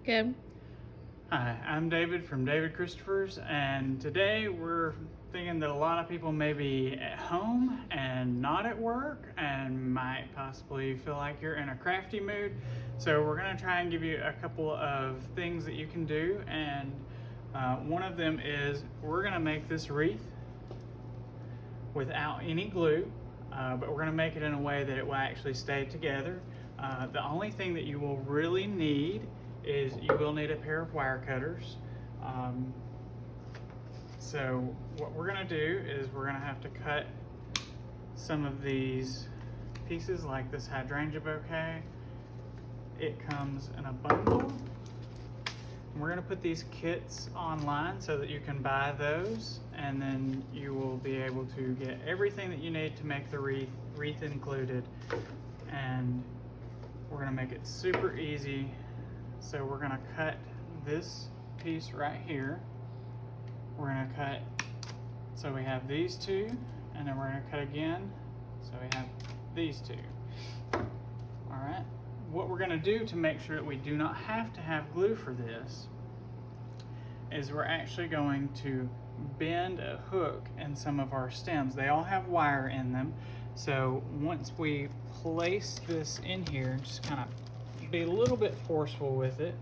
Good. Hi, I'm David from David Christopher's, and today we're thinking that a lot of people may be at home and not at work and might possibly feel like you're in a crafty mood. So we're going to try and give you a couple of things that you can do, and one of them is we're going to make this wreath without any glue, but we're going to make it in a way that it will actually stay together. The only thing that you will really need is you will need a pair of wire cutters. So what we're going to do is we're going to have to cut some of these pieces, like this hydrangea bouquet. It comes in a bundle. And we're going to put these kits online so that you can buy those, and then you will be able to get everything that you need to make the wreath included. And we're going to make it super easy. So we're going to cut this piece right here. We're going to cut, so we have these two, and then we're going to cut again, so we have these two. All right, what we're going to do to make sure that we do not have to have glue for this is we're actually going to bend a hook in some of our stems. They all have wire in them, so once we place this in here, just kind of be a little bit forceful with it,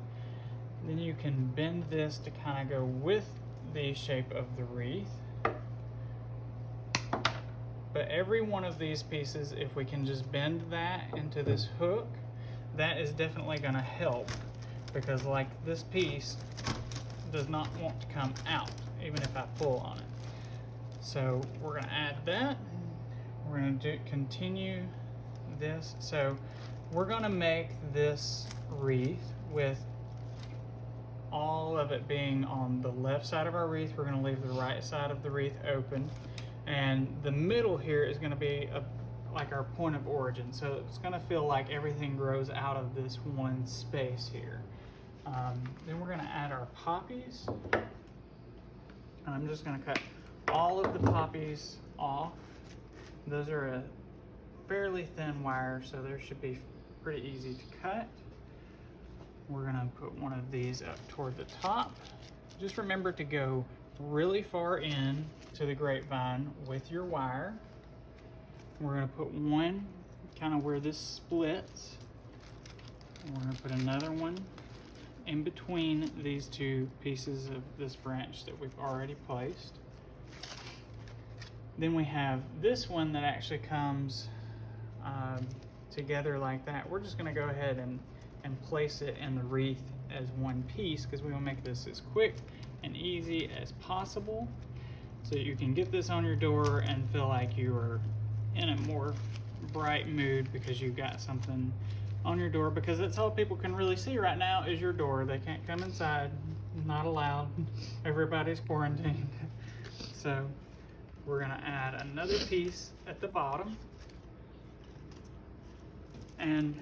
then you can bend this to kind of go with the shape of the wreath. But every one of these pieces, if we can just bend that into this hook, that is definitely going to help, because like this piece does not want to come out even if I pull on it. So we're going to add that. We're going to continue this. So we're going to make this wreath with all of it being on the left side of our wreath. We're going to leave the right side of the wreath open, and the middle here is going to be like our point of origin. So it's going to feel like everything grows out of this one space here. Then we're going to add our poppies. I'm just going to cut all of the poppies off. Those are a fairly thin wire, so they should be pretty easy to cut. We're going to put one of these up toward the top. Just remember to go really far in to the grapevine with your wire. We're going to put one kind of where this splits. We're going to put another one in between these two pieces of this branch that we've already placed. Then we have this one that actually comes together like that. We're just going to go ahead and place it in the wreath as one piece, because we will make this as quick and easy as possible, so you can get this on your door and feel like you are in a more bright mood because you've got something on your door, because that's all people can really see right now is your door. They can't come inside, not allowed. Everybody's quarantined. So we're going to add another piece at the bottom, and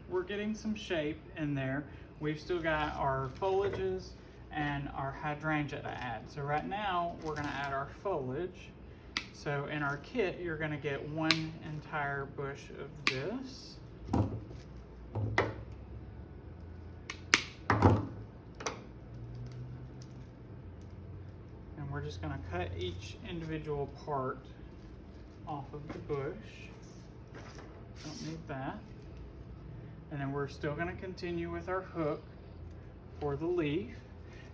we're getting some shape in there. We've still got our foliages and our hydrangea to add. So right now we're going to add our foliage. So in our kit, you're going to get one entire bush of this. And we're just going to cut each individual part off of the bush. Don't need that. And then we're still going to continue with our hook for the leaf.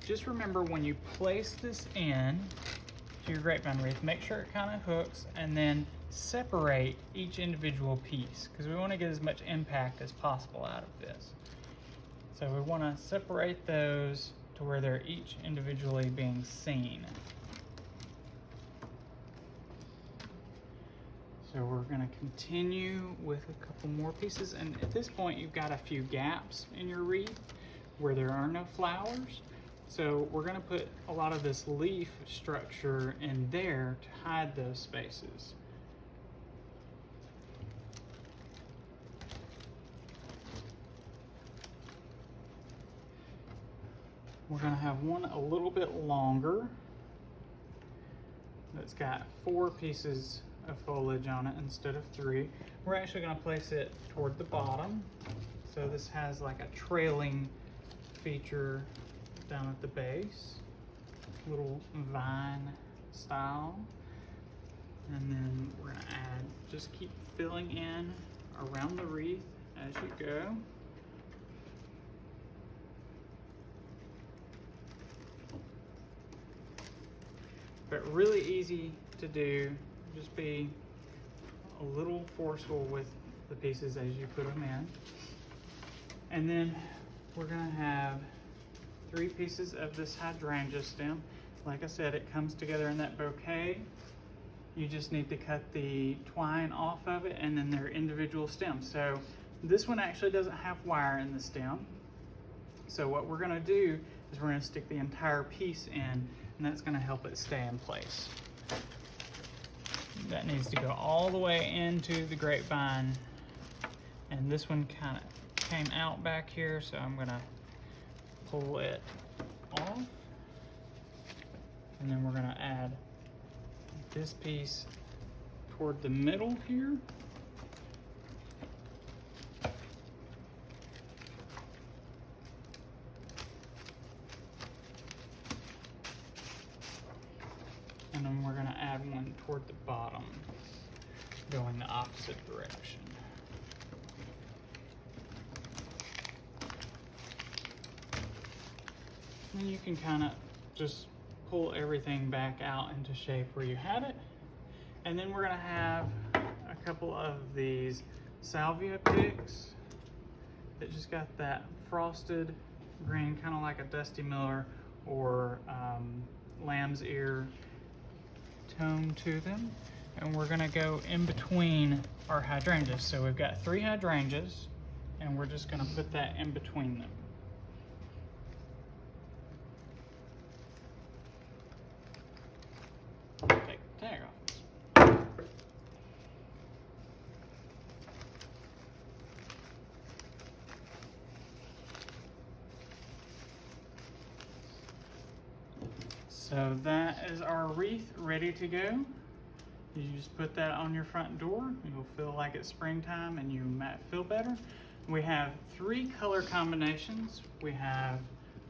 Just remember, when you place this in to your grapevine wreath, make sure it kind of hooks, and then separate each individual piece, because we want to get as much impact as possible out of this. So we want to separate those to where they're each individually being seen. So we're going to continue with a couple more pieces, and at this point you've got a few gaps in your wreath where there are no flowers. So we're going to put a lot of this leaf structure in there to hide those spaces. We're going to have one a little bit longer that's got 4 pieces of foliage on it instead of 3. We're actually going to place it toward the bottom, so this has like a trailing feature down at the base, little vine style. And then we're gonna add, just keep filling in around the wreath as you go. But really easy to do, just be a little forceful with the pieces as you put them in. And then we're gonna have 3 pieces of this hydrangea stem. Like I said, it comes together in that bouquet. You just need to cut the twine off of it and then they're individual stems. So this one actually doesn't have wire in the stem. So what we're gonna do is we're gonna stick the entire piece in, and that's gonna help it stay in place. That needs to go all the way into the grapevine. And this one kind of came out back here, so I'm gonna pull it off. And then we're gonna add this piece toward the middle here. And then we're gonna add one toward the bottom, going the opposite direction. And you can kind of just pull everything back out into shape where you had it. And then we're gonna have a couple of these salvia picks that just got that frosted green, kind of like a Dusty Miller or lamb's ear tone to them. And we're gonna go in between our hydrangeas. So we've got 3 hydrangeas and we're just gonna put that in between them. Take the tag off. So that is our wreath ready to go. You just put that on your front door. You'll feel like it's springtime and you might feel better. We have 3 color combinations. We have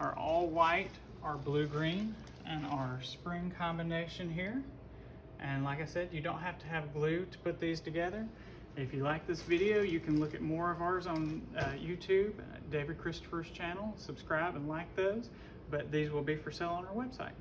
our all white, our blue-green, and our spring combination here. And like I said, you don't have to have glue to put these together. If you like this video, you can look at more of ours on YouTube, David Christopher's channel. Subscribe and like those, but these will be for sale on our website.